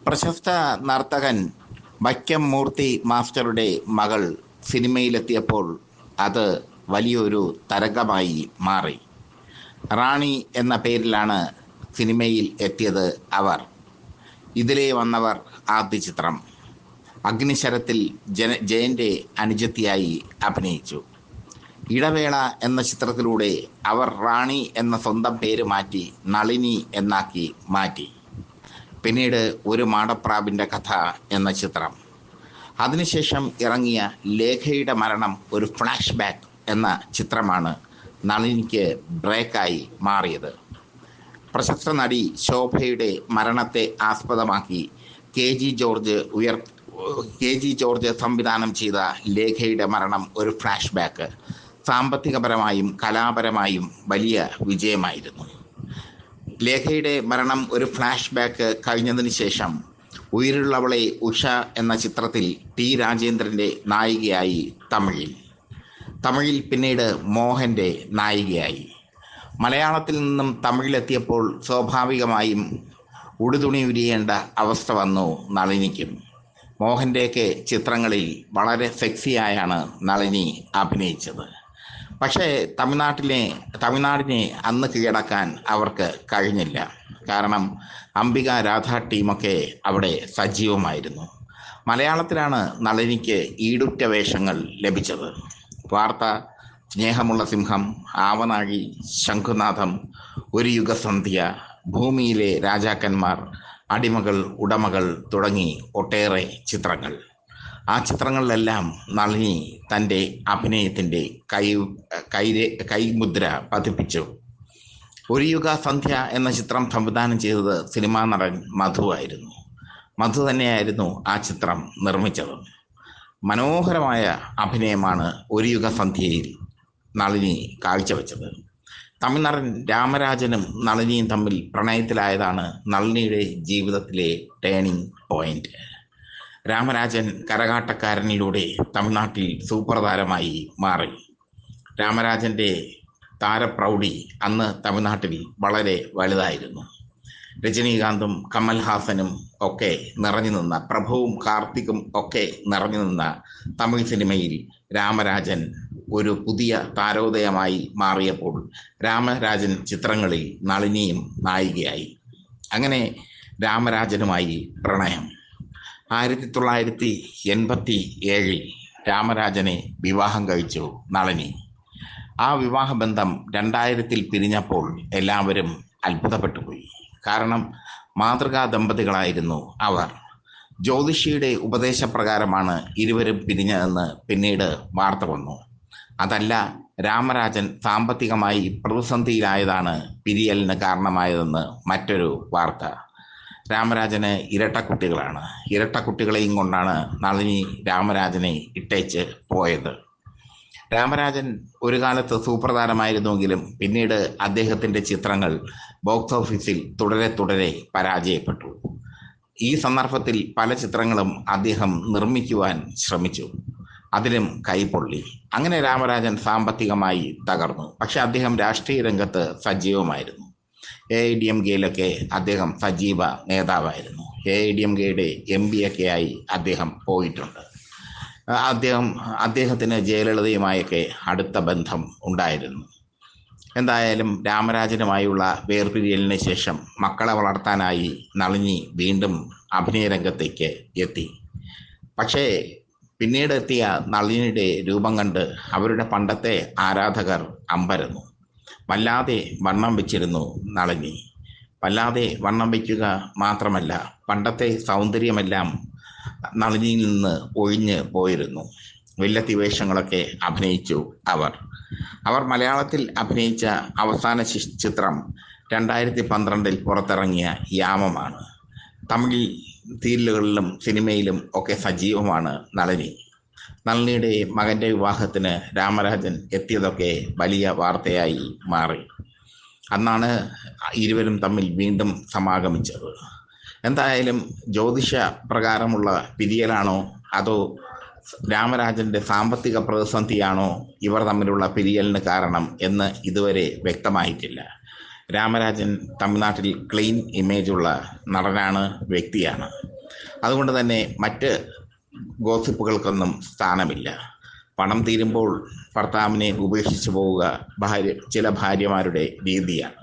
പ്രശസ്ത നർത്തകൻ വൈക്കം മൂർത്തി മാസ്റ്ററുടെ മകൾ സിനിമയിലെത്തിയപ്പോൾ അത് വലിയൊരു തരംഗമായി മാറി. റാണി എന്ന പേരിലാണ് സിനിമയിൽ എത്തിയത് അവർ. ഇതിലേ വന്നവർ ആദ്യ ചിത്രം അഗ്നിശരത്തിൽ ജയൻ്റെ അനുജത്തിയായി അഭിനയിച്ചു. ഇടവേള എന്ന ചിത്രത്തിലൂടെ അവർ റാണി എന്ന സ്വന്തം പേര് മാറ്റി നളിനി എന്നാക്കി മാറ്റി. പിന്നീട് ഒരു മാടപ്രാവിൻ്റെ കഥ എന്ന ചിത്രം, അതിനുശേഷം ഇറങ്ങിയ ലേഖയുടെ മരണം ഒരു ഫ്ലാഷ് ബാക്ക് എന്ന ചിത്രമാണ് നളിനിക്ക് ബ്രേക്കായി മാറിയത്. പ്രശസ്ത നടി ശോഭയുടെ മരണത്തെ ആസ്പദമാക്കി കെ ജി ജോർജ് സംവിധാനം ചെയ്ത ലേഖയുടെ മരണം ഒരു ഫ്ലാഷ് ബാക്ക് സാമ്പത്തികപരമായും കലാപരമായും വലിയ വിജയമായിരുന്നു. ലേഖയുടെ മരണം ഒരു ഫ്ലാഷ് ബാക്ക് കഴിഞ്ഞതിന് ശേഷം ഉயிருള്ളവളെ ഉഷ എന്ന ചിത്രത്തിൽ ടി രാജേന്ദ്രൻ്റെ നായികയായി തമിഴിൽ പിന്നീട് മോഹൻ്റെ നായികയായി. മലയാളത്തിൽ നിന്നും തമിഴിലെത്തിയപ്പോൾ സ്വാഭാവികമായും ഉടുതുണി ഉരിയേണ്ട അവസ്ഥ വന്നു നളിനിക്കും. മോഹൻ്റെയൊക്കെ ചിത്രങ്ങളിൽ വളരെ സെക്സിയായാണ് നളിനി അഭിനയിച്ചത്. പക്ഷേ തമിഴ്നാടിനെ അന്ന് കീഴടക്കാൻ അവർക്ക് കഴിഞ്ഞില്ല. കാരണം അംബിക രാധ ടീമൊക്കെ അവിടെ സജീവമായിരുന്നു. മലയാളത്തിലാണ് നളിനിക്ക് ഈടുറ്റ വേഷങ്ങൾ ലഭിച്ചത്. വാർത്ത, സ്നേഹമുള്ള സിംഹം, ആവനാഴി, ശംഖുനാഥം, ഒരു യുഗസന്ധ്യ, ഭൂമിയിലെ രാജാക്കന്മാർ, അടിമകൾ, ഉടമകൾ തുടങ്ങി ഒട്ടേറെ ചിത്രങ്ങൾ. ആ ചിത്രങ്ങളിലെല്ലാം നളിനി തൻ്റെ അഭിനയത്തിൻ്റെ കൈമുദ്ര പതിപ്പിച്ചു. ഒരു യുഗസന്ധ്യ എന്ന ചിത്രം സംവിധാനം ചെയ്തത് സിനിമാ നടൻ മധു തന്നെയായിരുന്നു ആ ചിത്രം നിർമ്മിച്ചത്. മനോഹരമായ അഭിനയമാണ് ഒരു യുഗസന്ധ്യയിൽ നളിനി കാഴ്ചവെച്ചത്. തമിഴ്നാടൻ രാമരാജനും നളിനിയും തമ്മിൽ പ്രണയത്തിലായതാണ് നളിനിയുടെ ജീവിതത്തിലെ ടേണിംഗ് പോയിന്റ്. രാമരാജൻ കരകാട്ടക്കാരനിലൂടെ തമിഴ്നാട്ടിൽ സൂപ്പർ താരമായി മാറി. രാമരാജൻ്റെ താരപ്രൗഢി അന്ന് തമിഴ്നാട്ടിൽ വളരെ വലുതായിരുന്നു. രജനീകാന്തും കമൽഹാസനും ഒക്കെ നിറഞ്ഞു നിന്ന, പ്രഭുവും കാർത്തിക്കും ഒക്കെ നിറഞ്ഞു നിന്ന തമിഴ് സിനിമയിൽ രാമരാജൻ ഒരു പുതിയ താരോദയമായി മാറിയപ്പോൾ രാമരാജൻ ചിത്രങ്ങളിൽ നളിനിയും നായികയായി. അങ്ങനെ രാമരാജനുമായി പ്രണയം. 1987 രാമരാജനെ വിവാഹം കഴിച്ചു നളിനി. ആ വിവാഹബന്ധം 2000 പിരിഞ്ഞപ്പോൾ എല്ലാവരും അത്ഭുതപ്പെട്ടുപോയി. കാരണം മാതൃകാ ദമ്പതികളായിരുന്നു അവർ. ജ്യോതിഷിയുടെ ഉപദേശപ്രകാരമാണ് ഇരുവരും പിരിഞ്ഞതെന്ന് പിന്നീട് വാർത്ത വന്നു. അതല്ല, രാമരാജൻ സാമ്പത്തികമായി പ്രതിസന്ധിയിലായതാണ് പിരിയലിന് കാരണമായതെന്ന് മറ്റൊരു വാർത്ത. രാമരാജന് ഇരട്ടക്കുട്ടികളാണ്. ഇരട്ടക്കുട്ടികളെയും കൊണ്ടാണ് നളിനി രാമരാജനെ ഇട്ടേച്ച് പോയത്. രാമരാജൻ ഒരു കാലത്ത് സൂപ്പർ താരമായിരുന്നുവെങ്കിലും പിന്നീട് അദ്ദേഹത്തിൻ്റെ ചിത്രങ്ങൾ ബോക്സ് ഓഫീസിൽ തുടരെ പരാജയപ്പെട്ടു. ഈ സന്ദർഭത്തിൽ പല ചിത്രങ്ങളും അദ്ദേഹം നിർമ്മിക്കുവാൻ ശ്രമിച്ചു. അതിലും കൈപൊള്ളി. അങ്ങനെ രാമരാജൻ സാമ്പത്തികമായി തകർന്നു. പക്ഷെ അദ്ദേഹം രാഷ്ട്രീയ രംഗത്ത് സജീവമായിരുന്നു. AIDMKയിലൊക്കെ അദ്ദേഹം സജീവ നേതാവായിരുന്നു. AIDMKയുടെ MP ഒക്കെ ആയി അദ്ദേഹം പോയിട്ടുണ്ട്. അദ്ദേഹത്തിന് ജയലളിതയുമായൊക്കെ അടുത്ത ബന്ധം ഉണ്ടായിരുന്നു. എന്തായാലും രാമരാജനുമായുള്ള വേർപിരിയലിന് ശേഷം മക്കളെ വളർത്താനായി നളിനി വീണ്ടും അഭിനയ രംഗത്തേക്ക് എത്തി. പക്ഷേ പിന്നീട് എത്തിയ നളിനിയുടെ രൂപം കണ്ട് അവരുടെ പണ്ടത്തെ ആരാധകർ അമ്പരന്നു. വല്ലാതെ വണ്ണം വെച്ചിരുന്നു നളിനി. വല്ലാതെ വണ്ണം വയ്ക്കുക മാത്രമല്ല, പണ്ടത്തെ സൗന്ദര്യമെല്ലാം നളിനിയിൽ നിന്ന് ഒഴിഞ്ഞ് പോയിരുന്നു. വില്ലത്തി വേഷങ്ങളൊക്കെ അഭിനയിച്ചു അവർ മലയാളത്തിൽ അഭിനയിച്ച അവസാന ചിത്രം 2012 പുറത്തിറങ്ങിയ യാമമാണ്. തമിഴ് സീരിയലുകളിലും സിനിമയിലും ഒക്കെ സജീവമാണ് നളിനിയുടെ മകൻ്റെ വിവാഹത്തിന് രാമരാജൻ എത്തിയതൊക്കെ വലിയ വാർത്തയായി മാറി. അന്നാണ് ഇരുവരും തമ്മിൽ വീണ്ടും സമാഗമിച്ചത്. എന്തായാലും ജ്യോതിഷ പ്രകാരമുള്ള പിരിയലാണോ അതോ രാമരാജൻ്റെ സാമ്പത്തിക പ്രതിസന്ധിയാണോ ഇവർ തമ്മിലുള്ള പിരിയലിന് കാരണം എന്ന് ഇതുവരെ വ്യക്തമായിട്ടില്ല. രാമരാജൻ തമിഴ്നാട്ടിൽ ക്ലീൻ ഇമേജുള്ള നടനാണ്, വ്യക്തിയാണ്. അതുകൊണ്ട് തന്നെ മറ്റ് ഗോസിപ്പുകൾക്കൊന്നും സ്ഥാനമില്ല. പണം തീരുമ്പോൾ ഭർത്താവിനെ ഉപേക്ഷിച്ചു പോവുക ചില ഭാര്യമാരുടെ രീതിയാണ്.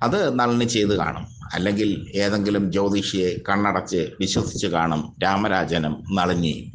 അത് നളിനി ചെയ്ത് കാണും. അല്ലെങ്കിൽ ഏതെങ്കിലും ജ്യോതിഷിയെ കണ്ണടച്ച് വിശ്വസിച്ച് കാണും രാമരാജനും നളിനിയും.